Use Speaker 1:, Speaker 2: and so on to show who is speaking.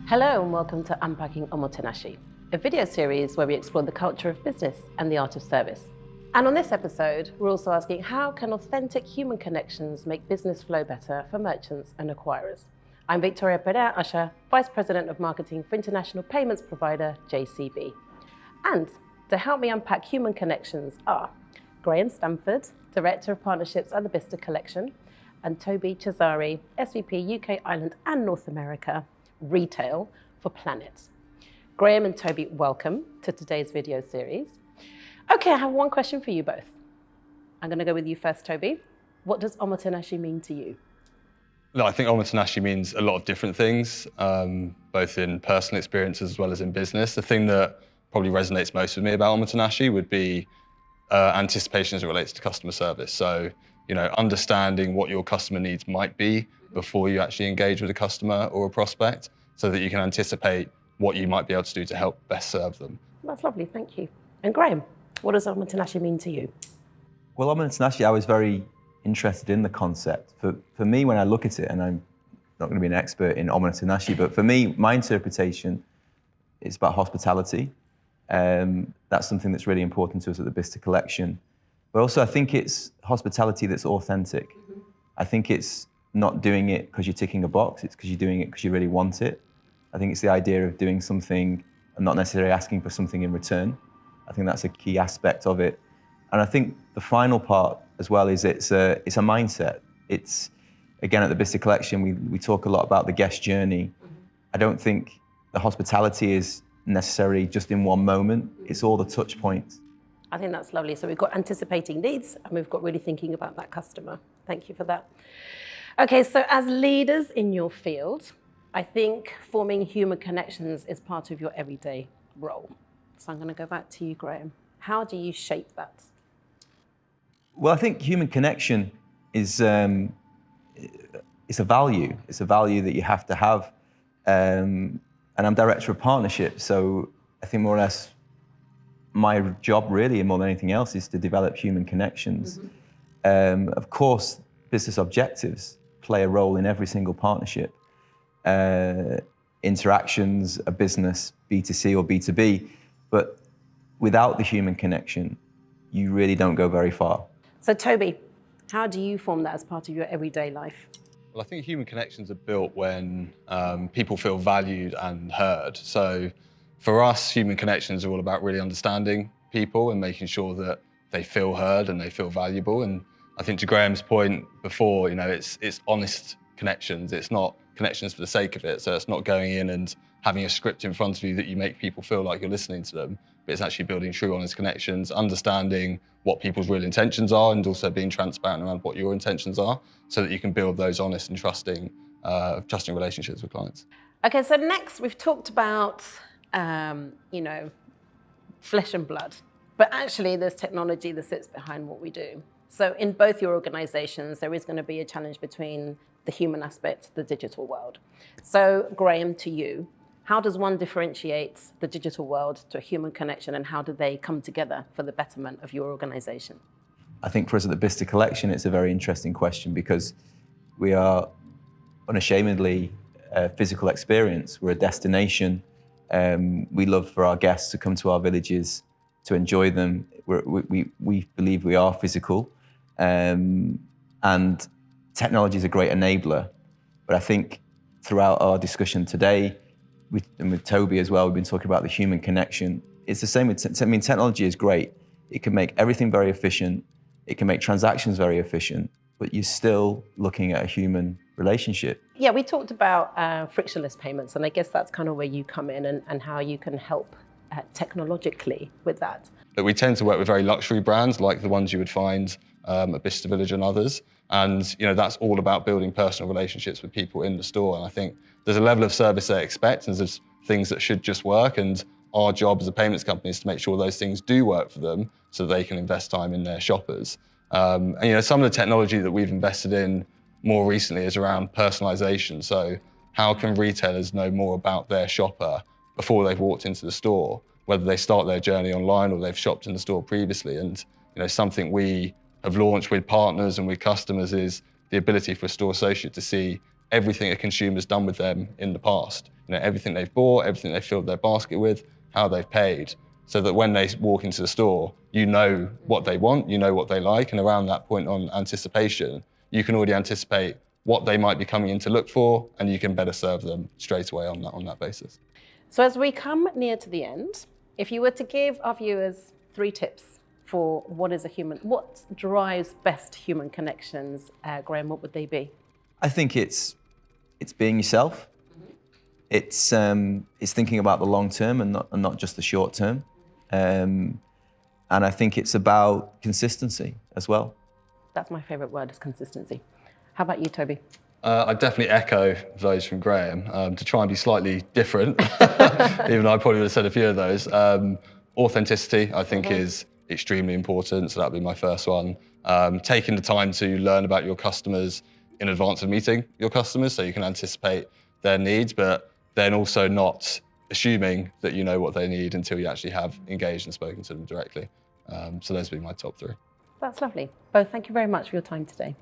Speaker 1: Hello and welcome to Unpacking Omotenashi, a video series where we explore the culture of business and the art of service. And on this episode, we're also asking how can authentic human connections make business flow better for merchants and acquirers? I'm Victoria Pereira-Usher, Vice President of Marketing for international payments provider JCB. And to help me unpack human connections are Graham Stanford, Director of Partnerships at the Bicester Collection, and Tobi Caesari, SVP UK, Ireland and North America, Retail for Planet. Graham and Tobi, welcome to today's video series. Okay, I have one question for you both. I'm going to go with you first, Tobi. What does Omotenashi mean to you?
Speaker 2: No, I think Omotenashi means a lot of different things, both in personal experiences as well as in business. The thing that probably resonates most with me about Omotenashi would be anticipation as it relates to customer service. So, understanding what your customer needs might be before you actually engage with a customer or a prospect, so that you can anticipate what you might be able to do to help best serve them.
Speaker 1: That's lovely, thank you. And Graham, what does Omotenashi mean to you?
Speaker 3: Well, Omotenashi, I was very interested in the concept. For me, when I look at it, and I'm not going to be an expert in Omotenashi, but for me, my interpretation is about hospitality. That's something that's really important to us at the Bicester Collection. But also, I think it's hospitality that's authentic. I think it's not doing it because you're ticking a box, it's because you're doing it because you really want it. I think it's the idea of doing something and not necessarily asking for something in return. I think that's a key aspect of it. And I think the final part as well is it's a mindset. It's, again, at the Bicester Collection, we talk a lot about the guest journey. I don't think the hospitality is necessarily just in one moment. It's all the touch points.
Speaker 1: I think that's lovely. So we've got anticipating needs and we've got really thinking about that customer. Thank you for that. Okay, so as leaders in your field, I think forming human connections is part of your everyday role. So I'm going to go back to you, Graham. How do you shape that?
Speaker 3: Well, I think human connection is it's a value. It's a value that you have to have. And I'm Director of Partnerships, so I think more or less my job really, more than anything else, is to develop human connections. Of course, business objectives play a role in every single partnership. Interactions, a business, B2C or B2B, but without the human connection, you really don't go very far.
Speaker 1: So Tobi, how do you form that as part of your everyday life?
Speaker 2: Well, I think human connections are built when people feel valued and heard. So for us, human connections are all about really understanding people and making sure that they feel heard and they feel valuable. And I think to Graham's point before, it's honest connections. It's not connections for the sake of it. So it's not going in and having a script in front of you that you make people feel like you're listening to them, but it's actually building true honest connections, understanding what people's real intentions are and also being transparent around what your intentions are so that you can build those honest and trusting relationships with clients.
Speaker 1: Okay, so next we've talked about, flesh and blood, but actually there's technology that sits behind what we do. So in both your organizations, there is going to be a challenge between the human aspect, the digital world. So Graham, to you, how does one differentiate the digital world to a human connection and how do they come together for the betterment of your organization?
Speaker 3: I think for us at the Bicester Collection, it's a very interesting question because we are unashamedly a physical experience. We're a destination. We love for our guests to come to our villages, to enjoy them. We believe we are physical. And technology is a great enabler. But I think throughout our discussion today, and with Tobi as well, we've been talking about the human connection. It's the same with, technology is great. It can make everything very efficient. It can make transactions very efficient, but you're still looking at a human relationship.
Speaker 1: Yeah, we talked about frictionless payments, and I guess that's kind of where you come in and how you can help technologically with that.
Speaker 2: But we tend to work with very luxury brands like the ones you would find at Bicester Village and others. And that's all about building personal relationships with people in the store. And I think there's a level of service they expect and there's things that should just work. And our job as a payments company is to make sure those things do work for them so they can invest time in their shoppers. And some of the technology that we've invested in more recently is around personalization. So how can retailers know more about their shopper before they've walked into the store, whether they start their journey online or they've shopped in the store previously? And something we have launched with partners and with customers is the ability for a store associate to see everything a consumer's done with them in the past. everything they've bought, everything they filled their basket with, how they've paid, so that when they walk into the store, you know what they want, you know what they like, and around that point on anticipation, you can already anticipate what they might be coming in to look for, and you can better serve them straight away on that basis.
Speaker 1: So as we come near to the end, if you were to give our viewers 3 tips for what drives best human connections, Graham, what would they be? I
Speaker 3: think it's being yourself. It's thinking about the long term and not just the short term. And I think it's about consistency as well. That's my favorite word, is consistency. How about you, Toby?
Speaker 2: I definitely echo those from Graham, to try and be slightly different, even though I probably would have said a few of those. Authenticity, I think, is extremely important, so that'd be my first one. Taking the time to learn about your customers in advance of meeting your customers so you can anticipate their needs, but then also not assuming that you know what they need until you actually have engaged and spoken to them directly. So those would be my top 3.
Speaker 1: That's lovely. Both, thank you very much for your time today.